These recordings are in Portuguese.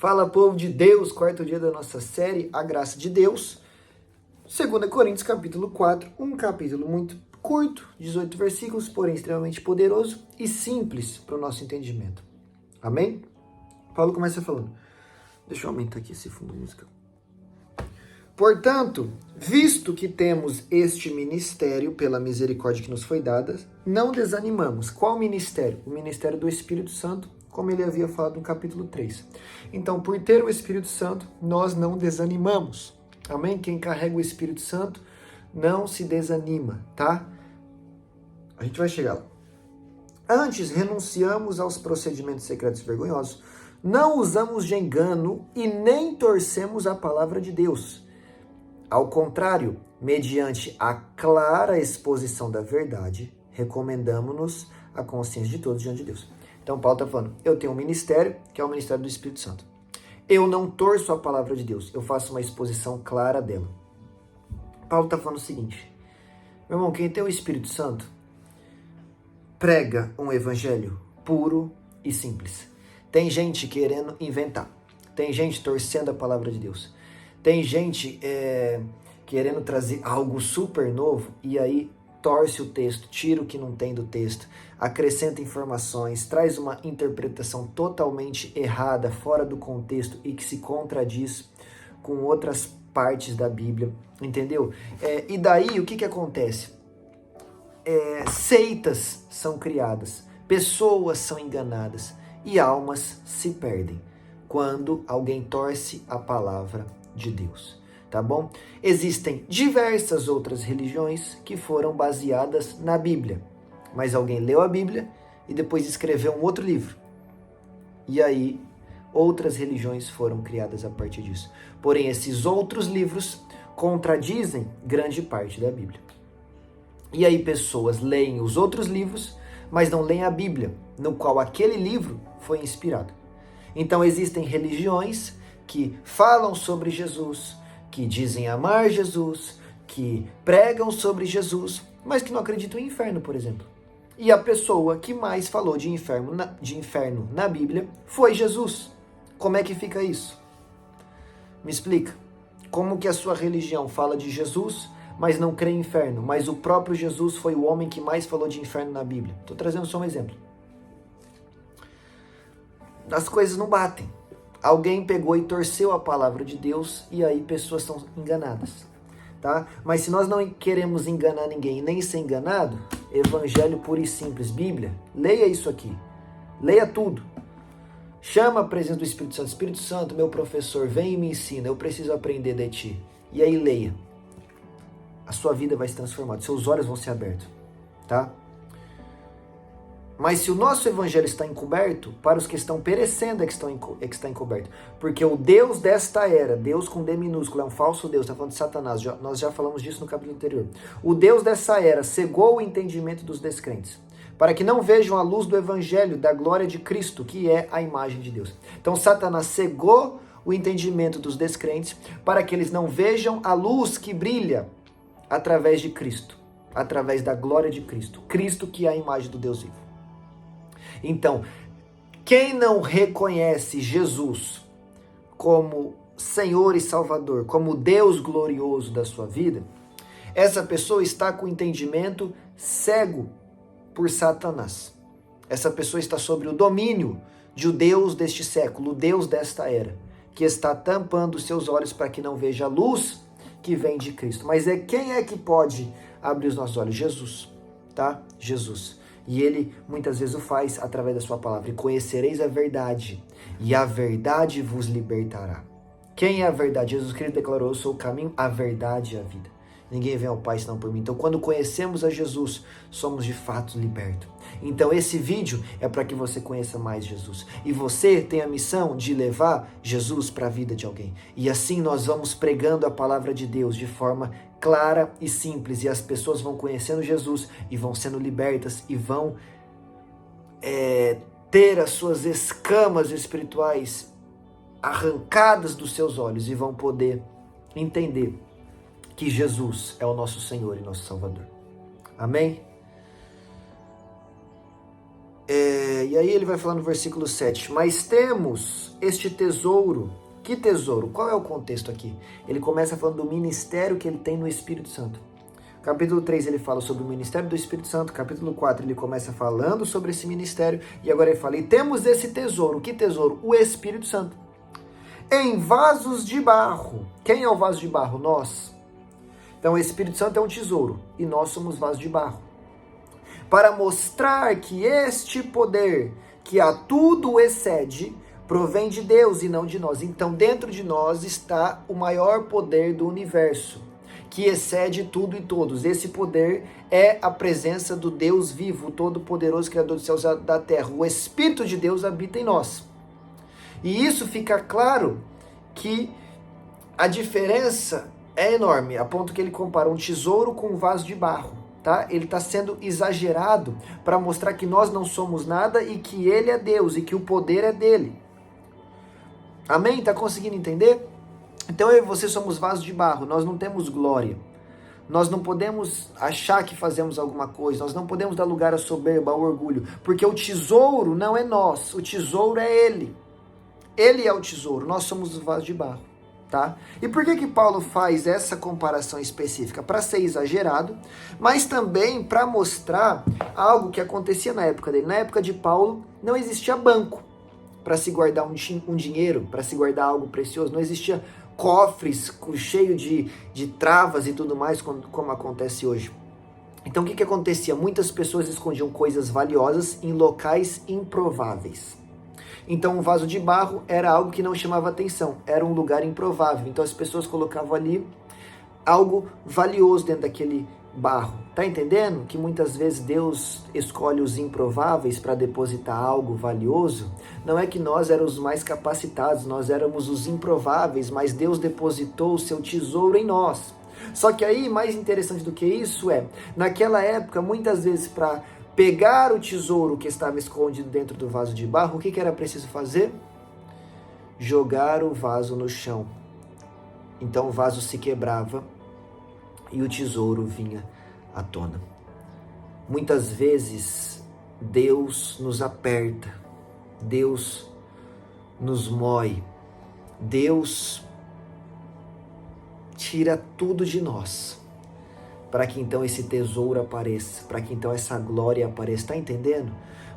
Fala, povo de Deus, quarto dia da nossa série, A Graça de Deus. 2 Coríntios, capítulo 4, um capítulo muito curto, 18 versículos, porém extremamente poderoso e simples para o nosso entendimento. Amém? Paulo começa falando. Deixa eu aumentar aqui esse fundo musical. Portanto, visto que temos este ministério pela misericórdia que nos foi dada, não desanimamos. Qual ministério? O ministério do Espírito Santo, como ele havia falado no capítulo 3. Então, por ter o Espírito Santo, nós não desanimamos. Amém? Quem carrega o Espírito Santo não se desanima, tá? A gente vai chegar lá. Antes, renunciamos aos procedimentos secretos e vergonhosos, não usamos de engano e nem torcemos a palavra de Deus. Ao contrário, mediante a clara exposição da verdade, recomendamos-nos a consciência de todos diante de Deus. Então, Paulo está falando, eu tenho um ministério, que é o ministério do Espírito Santo. Eu não torço a palavra de Deus, eu faço uma exposição clara dela. Paulo está falando o seguinte, meu irmão, quem tem o Espírito Santo, prega um evangelho puro e simples. Tem gente querendo inventar, tem gente torcendo a palavra de Deus, tem gente querendo trazer algo super novo e aí torce o texto, tira o que não tem do texto, acrescenta informações, traz uma interpretação totalmente errada, fora do contexto e que se contradiz com outras partes da Bíblia, entendeu? E daí o que acontece? Seitas são criadas, pessoas são enganadas e almas se perdem quando alguém torce a palavra de Deus. Tá bom? Existem diversas outras religiões que foram baseadas na Bíblia, mas alguém leu a Bíblia e depois escreveu um outro livro. E aí, outras religiões foram criadas a partir disso. Porém, esses outros livros contradizem grande parte da Bíblia. E aí, pessoas leem os outros livros, mas não leem a Bíblia, no qual aquele livro foi inspirado. Então, existem religiões que falam sobre Jesus, que dizem amar Jesus, que pregam sobre Jesus, mas que não acreditam em inferno, por exemplo. E a pessoa que mais falou de inferno na Bíblia foi Jesus. Como é que fica isso? Me explica. Como que a sua religião fala de Jesus, mas não crê em inferno, mas o próprio Jesus foi o homem que mais falou de inferno na Bíblia? Estou trazendo só um exemplo. As coisas não batem. Alguém pegou e torceu a palavra de Deus e aí pessoas são enganadas, tá? Mas se nós não queremos enganar ninguém nem ser enganado, evangelho puro e simples, Bíblia, leia isso aqui, leia tudo. Chama a presença do Espírito Santo, Espírito Santo, meu professor, vem e me ensina, eu preciso aprender de ti. E aí leia. A sua vida vai se transformar, seus olhos vão ser abertos, tá? Mas se o nosso evangelho está encoberto, para os que estão perecendo é que está encoberto. Porque o Deus desta era, Deus com D minúsculo, é um falso Deus, está falando de Satanás, nós já falamos disso no capítulo anterior. O Deus dessa era cegou o entendimento dos descrentes, para que não vejam a luz do evangelho da glória de Cristo, que é a imagem de Deus. Então Satanás cegou o entendimento dos descrentes, para que eles não vejam a luz que brilha através de Cristo, através da glória de Cristo. Cristo que é a imagem do Deus vivo. Então, quem não reconhece Jesus como Senhor e Salvador, como Deus glorioso da sua vida, essa pessoa está com o entendimento cego por Satanás. Essa pessoa está sob o domínio de o Deus deste século, o Deus desta era, que está tampando os seus olhos para que não veja a luz que vem de Cristo. Mas quem é que pode abrir os nossos olhos? Jesus, tá? Jesus. E ele muitas vezes o faz através da sua palavra. E conhecereis a verdade, e a verdade vos libertará. Quem é a verdade? Jesus Cristo declarou, eu sou o caminho, a verdade e a vida. Ninguém vem ao Pai senão por mim. Então quando conhecemos a Jesus, somos de fato libertos. Então esse vídeo é para que você conheça mais Jesus. E você tem a missão de levar Jesus para a vida de alguém. E assim nós vamos pregando a palavra de Deus de forma clara e simples. E as pessoas vão conhecendo Jesus e vão sendo libertas e vão ter as suas escamas espirituais arrancadas dos seus olhos e vão poder entender que Jesus é o nosso Senhor e nosso Salvador. Amém? E aí ele vai falar no versículo 7, mas temos este tesouro. Que tesouro? Qual é o contexto aqui? Ele começa falando do ministério que ele tem no Espírito Santo. Capítulo 3 ele fala sobre o ministério do Espírito Santo. Capítulo 4 ele começa falando sobre esse ministério. E agora ele fala, e temos esse tesouro. Que tesouro? O Espírito Santo. Em vasos de barro. Quem é o vaso de barro? Nós. Então o Espírito Santo é um tesouro. E nós somos vasos de barro. Para mostrar que este poder, que a tudo excede, provém de Deus e não de nós. Então dentro de nós está o maior poder do universo, que excede tudo e todos. Esse poder é a presença do Deus vivo, o Todo-Poderoso, Criador dos céus e da terra. O Espírito de Deus habita em nós. E isso fica claro que a diferença é enorme, a ponto que ele compara um tesouro com um vaso de barro. Tá? Ele está sendo exagerado para mostrar que nós não somos nada e que ele é Deus e que o poder é dele. Amém? Está conseguindo entender? Então eu e você somos vasos de barro, nós não temos glória. Nós não podemos achar que fazemos alguma coisa, nós não podemos dar lugar à soberba, ao orgulho, porque o tesouro não é nós, o tesouro é ele. Ele é o tesouro, nós somos os vasos de barro. Tá? E por que Paulo faz essa comparação específica? Para ser exagerado, mas também para mostrar algo que acontecia na época dele. Na época de Paulo não existia banco para se guardar um dinheiro, para se guardar algo precioso, não existia cofres cheio de travas e tudo mais, como acontece hoje. Então o que acontecia? Muitas pessoas escondiam coisas valiosas em locais improváveis. Então um vaso de barro era algo que não chamava atenção, era um lugar improvável. Então as pessoas colocavam ali algo valioso dentro daquele barro. Tá entendendo? Que muitas vezes Deus escolhe os improváveis para depositar algo valioso. Não é que nós éramos os mais capacitados, nós éramos os improváveis, mas Deus depositou o seu tesouro em nós. Só que aí, mais interessante do que isso naquela época, muitas vezes para pegar o tesouro que estava escondido dentro do vaso de barro, o que era preciso fazer? Jogar o vaso no chão. Então o vaso se quebrava e o tesouro vinha à tona. Muitas vezes Deus nos aperta, Deus nos mói, Deus tira tudo de nós, para que então esse tesouro apareça, para que então essa glória apareça, tá entendendo?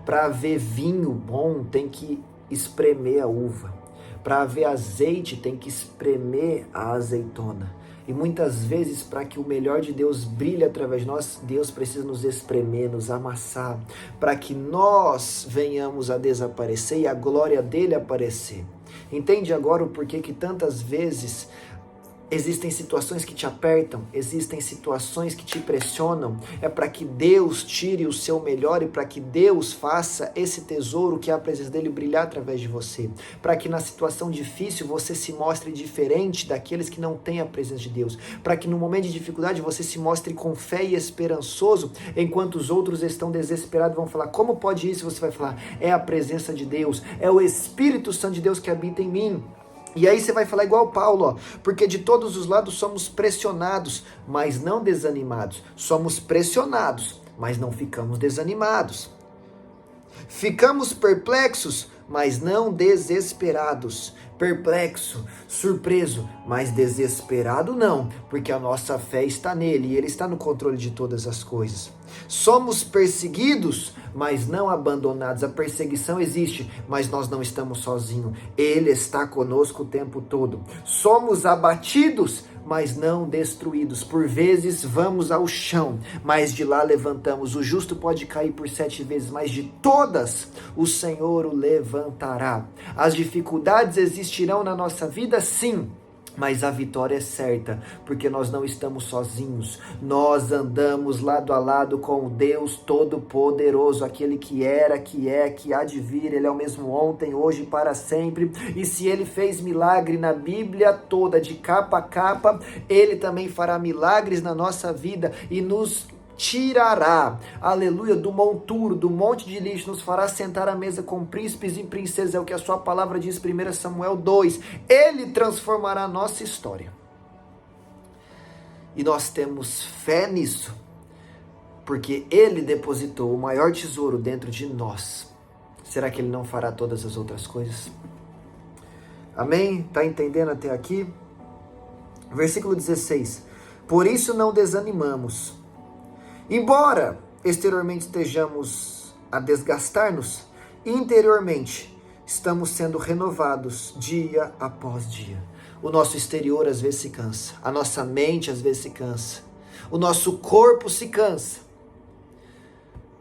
Para haver vinho bom tem que espremer a uva, para haver azeite tem que espremer a azeitona, e muitas vezes para que o melhor de Deus brilhe através de nós, Deus precisa nos espremer, nos amassar, para que nós venhamos a desaparecer e a glória dele aparecer. Entende agora o porquê que tantas vezes existem situações que te apertam, existem situações que te pressionam, é para que Deus tire o seu melhor e para que Deus faça esse tesouro que é a presença dele brilhar através de você, para que na situação difícil você se mostre diferente daqueles que não têm a presença de Deus, para que no momento de dificuldade você se mostre com fé e esperançoso, enquanto os outros estão desesperados, vão falar, como pode isso? Você vai falar, é a presença de Deus, é o Espírito Santo de Deus que habita em mim. E aí você vai falar igual Paulo, porque de todos os lados somos pressionados, mas não desanimados. Somos pressionados, mas não ficamos desanimados. Ficamos perplexos, mas não desesperados. Perplexo, surpreso, mas desesperado não, porque a nossa fé está nele e ele está no controle de todas as coisas. Somos perseguidos, mas não abandonados. A perseguição existe, mas nós não estamos sozinhos. Ele está conosco o tempo todo. Somos abatidos, mas não destruídos. Por vezes vamos ao chão, mas de lá levantamos. O justo pode cair por 7 vezes, mas de todas o Senhor o levantará. As dificuldades existirão na nossa vida, sim, mas a vitória é certa, porque nós não estamos sozinhos. Nós andamos lado a lado com o Deus Todo-Poderoso, aquele que era, que é, que há de vir. Ele é o mesmo ontem, hoje e para sempre. E se ele fez milagre na Bíblia toda, de capa a capa, ele também fará milagres na nossa vida e nos tirará, aleluia, do monturo, do monte de lixo, nos fará sentar à mesa com príncipes e princesas, é o que a sua palavra diz, 1 Samuel 2, ele transformará a nossa história, e nós temos fé nisso, porque Ele depositou o maior tesouro dentro de nós. Será que Ele não fará todas as outras coisas? Amém? Está entendendo até aqui? Versículo 16. Por isso não desanimamos. Embora exteriormente estejamos a desgastar-nos, interiormente estamos sendo renovados dia após dia. O nosso exterior às vezes se cansa, a nossa mente às vezes se cansa, o nosso corpo se cansa,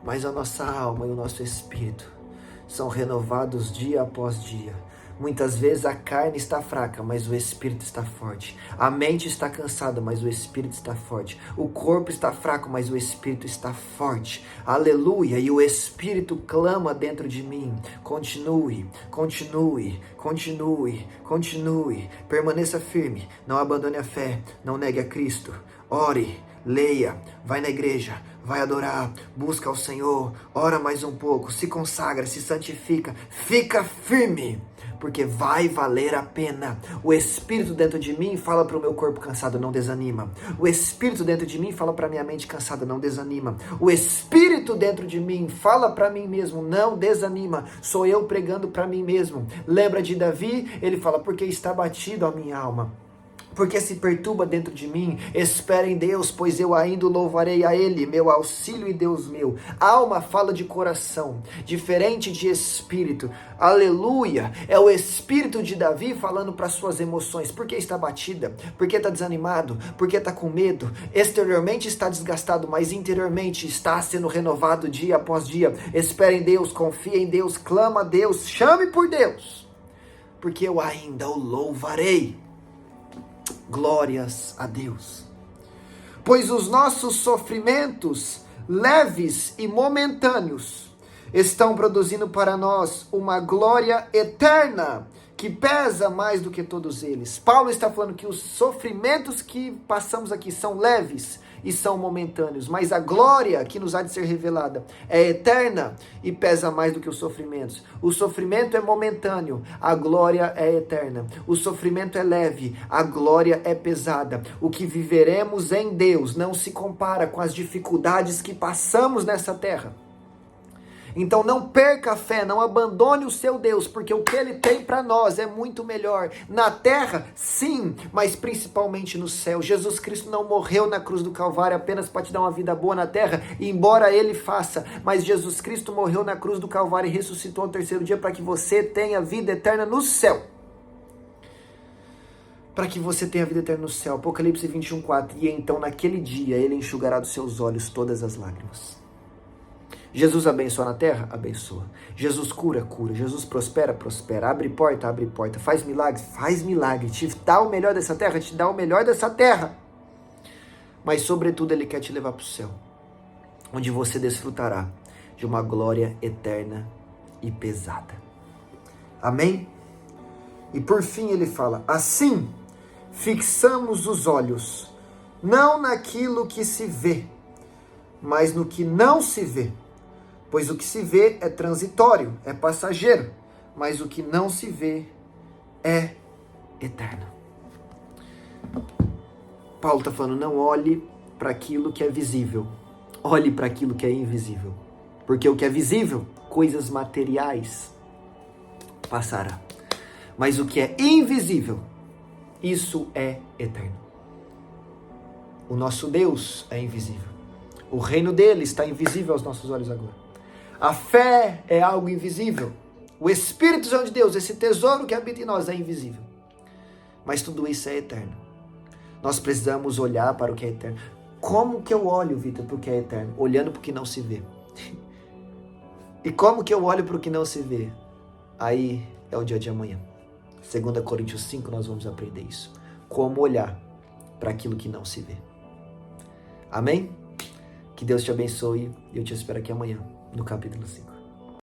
mas a nossa alma e o nosso espírito são renovados dia após dia. Muitas vezes a carne está fraca, mas o espírito está forte. A mente está cansada, mas o espírito está forte. O corpo está fraco, mas o espírito está forte. Aleluia! E o espírito clama dentro de mim. Continue, continue, continue, continue. Permaneça firme. Não abandone a fé. Não negue a Cristo. Ore, leia, vai na igreja, vai adorar, busca ao Senhor, ora mais um pouco, se consagra, se santifica, fica firme, porque vai valer a pena. O Espírito dentro de mim fala para o meu corpo cansado, não desanima. O Espírito dentro de mim fala para a minha mente cansada, não desanima. O Espírito dentro de mim fala para mim mesmo, não desanima. Sou eu pregando para mim mesmo. Lembra de Davi? Ele fala, porque está batido a minha alma. Porque se perturba dentro de mim, espera em Deus, pois eu ainda louvarei a Ele, meu auxílio e Deus meu. Alma fala de coração, diferente de espírito. Aleluia! É o espírito de Davi falando para suas emoções. Porque está batida? Porque está desanimado? Porque está com medo? Exteriormente está desgastado, mas interiormente está sendo renovado dia após dia. Espera em Deus, confia em Deus, clama a Deus, chame por Deus. Porque eu ainda o louvarei. Glórias a Deus. Pois os nossos sofrimentos, leves e momentâneos, estão produzindo para nós uma glória eterna, que pesa mais do que todos eles. Paulo está falando que os sofrimentos que passamos aqui são leves e são momentâneos, mas a glória que nos há de ser revelada é eterna e pesa mais do que os sofrimentos. O sofrimento é momentâneo, a glória é eterna. O sofrimento é leve, a glória é pesada. O que viveremos em Deus não se compara com as dificuldades que passamos nessa terra. Então não perca a fé, não abandone o seu Deus, porque o que Ele tem para nós é muito melhor. Na terra, sim, mas principalmente no céu. Jesus Cristo não morreu na cruz do Calvário apenas para te dar uma vida boa na terra, embora Ele faça. Mas Jesus Cristo morreu na cruz do Calvário e ressuscitou no terceiro dia para que você tenha vida eterna no céu. Para que você tenha vida eterna no céu. Apocalipse 21:4. E então naquele dia Ele enxugará dos seus olhos todas as lágrimas. Jesus abençoa na terra? Abençoa. Jesus cura? Cura. Jesus prospera? Prospera. Abre porta? Abre porta. Faz milagre? Faz milagre. Te dá o melhor dessa terra? Te dá o melhor dessa terra. Mas sobretudo Ele quer te levar para o céu, onde você desfrutará de uma glória eterna e pesada. Amém? E por fim Ele fala, assim, fixamos os olhos, não naquilo que se vê, mas no que não se vê. Pois o que se vê é transitório, é passageiro, mas o que não se vê é eterno. Paulo está falando, não olhe para aquilo que é visível, olhe para aquilo que é invisível. Porque o que é visível, coisas materiais, passará. Mas o que é invisível, isso é eterno. O nosso Deus é invisível. O reino dele está invisível aos nossos olhos agora. A fé é algo invisível. O Espírito Santo de Deus, esse tesouro que habita em nós, é invisível. Mas tudo isso é eterno. Nós precisamos olhar para o que é eterno. Como que eu olho, Vitor, para o que é eterno? Olhando para o que não se vê. E como que eu olho para o que não se vê? Aí é o dia de amanhã. 2 Coríntios 5, nós vamos aprender isso. Como olhar para aquilo que não se vê. Amém? Que Deus te abençoe e eu te espero aqui amanhã, no capítulo 5.